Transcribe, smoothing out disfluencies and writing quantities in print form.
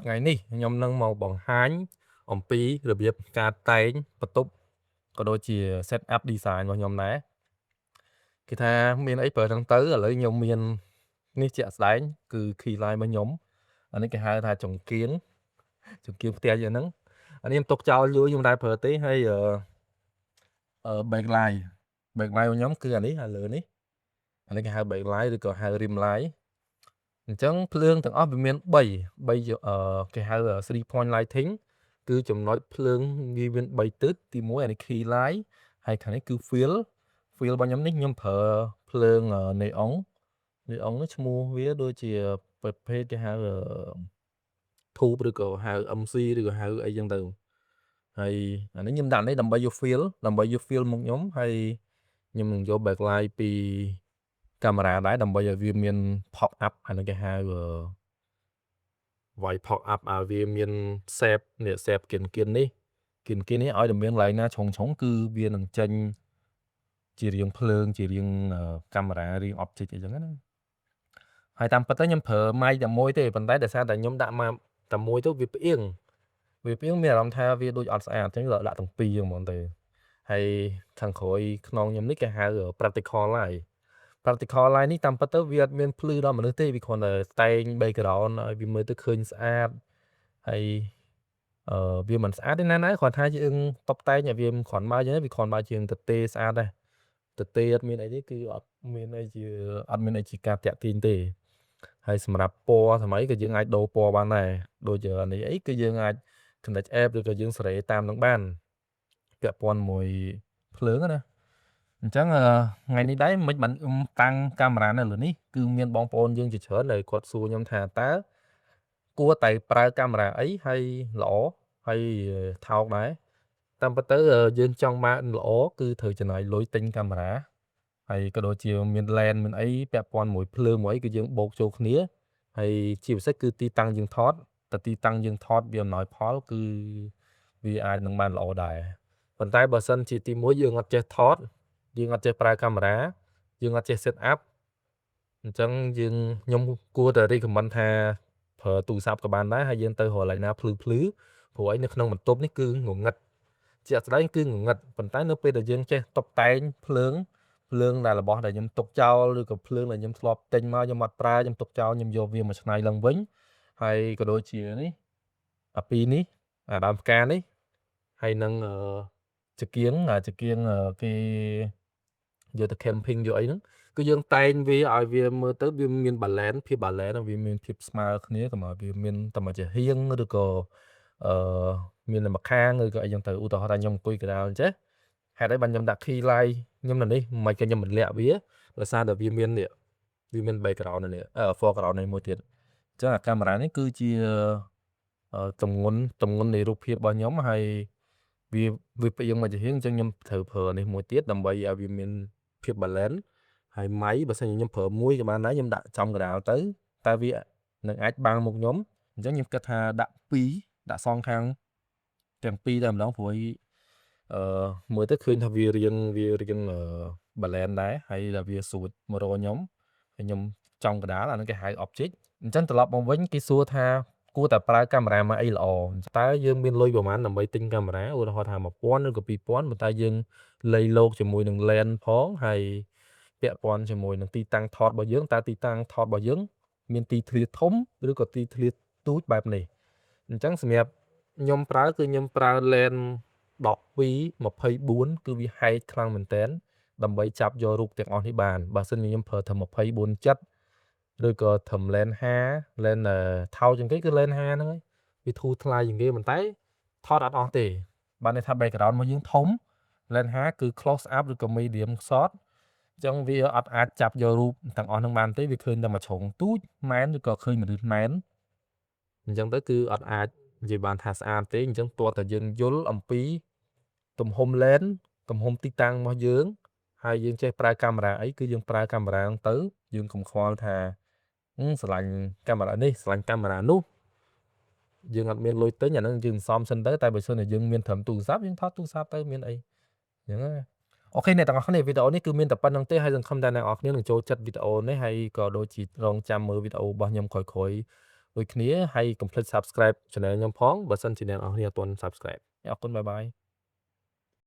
ថ្ងៃនេះខ្ញុំនឹងមកបង្ហាញអំពីរបៀបការតែងបន្ទប់ក៏ដូចជា set up design របស់ខ្ញុំដែរគេថាមានអីប្រើហ្នឹងទៅឥឡូវខ្ញុំមាននេះជាក់ស្ដែងគឺ key line របស់ខ្ញុំអានេះគេហៅថាចង្កៀងផ្ទះយ៉ាងហ្នឹងអានេះខ្ញុំទុកចោលយូរខ្ញុំមិនដែលប្រើទេហើយbackline របស់ខ្ញុំគឺអានេះហើយលើនេះអានេះគេហៅ backline ឬក៏ហៅ rim line អញ្ចឹងភ្លើងទាំងអស់វាមាន3គេហៅ 3 point lighting គឺចំណុចភ្លើងវាមាន3ទិសទី1អានេះ key light ហើយខាងនេះគឺ fill របស់ខ្ញុំនេះខ្ញុំប្រើភ្លើង neon នេះឈ្មោះវាដូចជាប្រភេទគេហៅធូបឬក៏ហៅ MC ឬក៏ហៅអីចឹងទៅហើយអានេះខ្ញុំដាក់នេះដើម្បីយក fill មុខខ្ញុំហើយខ្ញុំនឹងយក backlight ពីកាមេរ៉ាដែរដើម្បីឲ្យវាមាន pop up អានេះគេហៅwhite pop up ឲ្យវាមាន shape នេះ shape គៀននេះឲ្យតែមានកន្លែងណាឆុងគឺវានឹងចេញជារាងភ្លើងជារាងកាមេរ៉ារាង object អីចឹងណាហើយតាមពិតទៅខ្ញុំប្រើម៉ៃតែមួយទេប៉ុន្តែដោយសារតែខ្ញុំដាក់មកតែមួយទៅវាផ្អៀងមានអារម្មណ៍ថាវាដូចអត់ស្អាតអញ្ចឹងដាក់ទាំងពីរហ្មងទៅហើយខាងក្រោយខ្នងខ្ញុំនេះគេហៅ practical light នេះតាមពិតទៅវាអត់មានភ្លឺដល់មនុស្សទេវាគ្រាន់តែតែង background ឲ្យវាមើលទៅឃើញស្អាតហើយវាមិនស្អាតទេណាគ្រាន់ថាយើងតុបតែងឲ្យវាគ្រាន់បើអញ្ចឹងវាគ្រាន់បើជាងទទេស្អាតដែរទទេអត់មានអីទេគឺអត់មានអីជាការតាក់ទាញទេហើយសម្រាប់ពណ៌សម័យក៏យើងអាចដូរពណ៌បានដែរដូចជានេះអីគឺយើងអាច connect app ឬក៏យើងសេរីតាមនឹងបានពាក់ព័ន្ធមួយភ្លើងណាអញ្ចឹងថ្ងៃនេះដែរមិនបានតាំងកាមេរ៉ានៅលើនេះគឺមានបងប្អូនយើងជាច្រើនដែលគាត់សួរខ្ញុំថាតើគួរតែប្រើកាមេរ៉ាអីហើយល្អហើយថោកដែរតាមពិតទៅយើងចង់បានល្អគឺត្រូវចំណាយលុយទិញកាមេរ៉ាហើយក៏ដូចជាមាន lens មានអីពាក់ព័ន្ធមួយភ្លើងមួយអីគឺយើងបូកចូលគ្នាហើយជាពិសេសគឺទីតាំងយើងថតតែទីតាំងយើងថតវាអំណោយផលគឺវាអាចនឹងបានល្អដែរប៉ុន្តែបើសិនជាទី1យើងអត់ចេះថតយើងអត់ចេះប្រើកាមេរ៉ាយើងអត់ចេះ set up អញ្ចឹងខ្ញុំគួរតែ recommend ថាប្រើទូរស័ព្ទក៏បានដែរហើយយើងទៅរកកន្លែងណាភ្លឺព្រោះឯនៅក្នុងបន្ទប់នេះគឺងងឹតជាក់ស្ដែងគឺងងឹតប៉ុន្តែនៅពេលដែលយើងចេះតុបតែងភ្លើងដែលរបស់ដែលខ្ញុំទុកចោលឬក៏ភ្លើងដែលខ្ញុំធ្លាប់ទិញមកខ្ញុំអត់ប្រើខ្ញុំទុកចោលខ្ញុំយកវាមកច្នៃឡើងវិញហើយក៏ដូចជានេះអាពីរនេះអាដើមផ្កានេះហើយនឹងចង្គៀងគេយកទៅ camping យកអីហ្នឹងគឺយើងតែងវាឲ្យវាមើលទៅវាមាន balance ភាព balance វាមានភាពស្មើគ្នាកុំឲ្យវាមានតែមកជាហៀងឬក៏មានតែម្ខាងឬក៏អីចឹងទៅឧទាហរណ៍ថាខ្ញុំអង្គុយកណ្ដាលអញ្ចេះហេតុអីបានខ្ញុំដាក់ key light ខ្ញុំនៅនេះមិនក៏ខ្ញុំមិនលាក់វាដោយសារតែវាមាននេះវាមាន background នេះforeground នេះមួយទៀតអញ្ចឹងអាកាមេរ៉ានេះគឺជាទម្ងន់នៃរូបភាពរបស់ខ្ញុំហើយវាផ្អៀងមកជាហៀងអញ្ចឹងខ្ញុំត្រូវប្រើនេះមួយទៀតដើម្បីឲ្យវាមានភាព balance ហើយម៉ៃបើសិនជាខ្ញុំប្រើមួយក៏បានដែរខ្ញុំដាក់ចំកណ្ដាលទៅតែវានឹងអាចបាំងមុខខ្ញុំអញ្ចឹងខ្ញុំគិតថាដាក់ដាក់សងខាងទាំងពីរតែម្ដងព្រោះមើលទៅឃើញថាវារៀងbalance ដែរហើយដល់វាស្រួតមករកខ្ញុំហើយខ្ញុំចំកណ្ដាលអាហ្នឹងគេហៅ object អញ្ចឹងត្រឡប់មកវិញគេសួរថាគួរតែប្រើកាមេរ៉ាមកអីល្អតើយើងមានលុយប្រហែលដើម្បីទិញកាមេរ៉ាឧទាហរណ៍ថា 1000 ឬក៏ 2000 ប៉ុន្តែយើងលៃលោកជាមួយនឹង lens ផងហើយពាក់ព័ន្ធជាមួយនឹងទីតាំងថតរបស់យើងតើទីតាំងថតរបស់យើងមានទីធ្លាធំឬក៏ទីធ្លាទូចបែបនេះអញ្ចឹងសម្រាប់ខ្ញុំប្រើ lens 12 24គឺវាហែកខ្លាំងមែនតើដើម្បីចាប់យករូបទាំងអស់នេះបានបើសិនជាខ្ញុំប្រើតែ24/7ឬក៏ត្រឹម lens 50 lens ថោកជាងគេគឺ lens 50ហ្នឹងហើយវាធូរថ្លៃជាងគេប៉ុន្តែថតអត់អស់ទេបានន័យថា background របស់យើងធំ lens 50គឺ close up ឬក៏ medium shot អញ្ចឹងវាអត់អាចចាប់យករូបទាំងអស់ហ្នឹងបានទេវាឃើញតែមួយជ្រុងទូចម៉ែនឬក៏ឃើញមនុស្សម៉ែនអញ្ចឹងទៅគឺអត់អាចនិយាយបានថាស្អាតទេអញ្ចឹងទោះតែយើងយល់អំពីទំហំ lens ទំហំទីតាំងរបស់យើងហើយយើងចេះប្រើកាមេរ៉ាអីគឺយើងប្រើកាមេរ៉ាហ្នឹងទៅយើងកុំខ្វល់ថាស្រឡាញ់កាមេរ៉ានេះស្រឡាញ់កាមេរ៉ានោះយើងអត់មានលុយទិញអាហ្នឹងយើងសំសិនទៅតែបើសិនជាយើងមានត្រឹមទូរស័ព្ទយើងថតទូរស័ព្ទទៅមានអីអញ្ចឹងណាអូខេអ្នកទាំងអស់គ្នាវីដេអូនេះគឺមានតែប៉ុណ្្នឹងទេហើយសង្ឃឹមថាអ្នកនរគ្នានឹងចូលចិត្តវីដេអូនេះហើយក៏ដូចជារងចាំមើលវីដេអូរបស់ខ្ញុំក្រោយៗ ដូចគ្នាហើយកុំភ្លេច Subscribe Channel ខ្ញុំផងបើសិនជាអ្នកនរគ្នាអត់ទាន់ Subscribe អរគុណបាយបាយ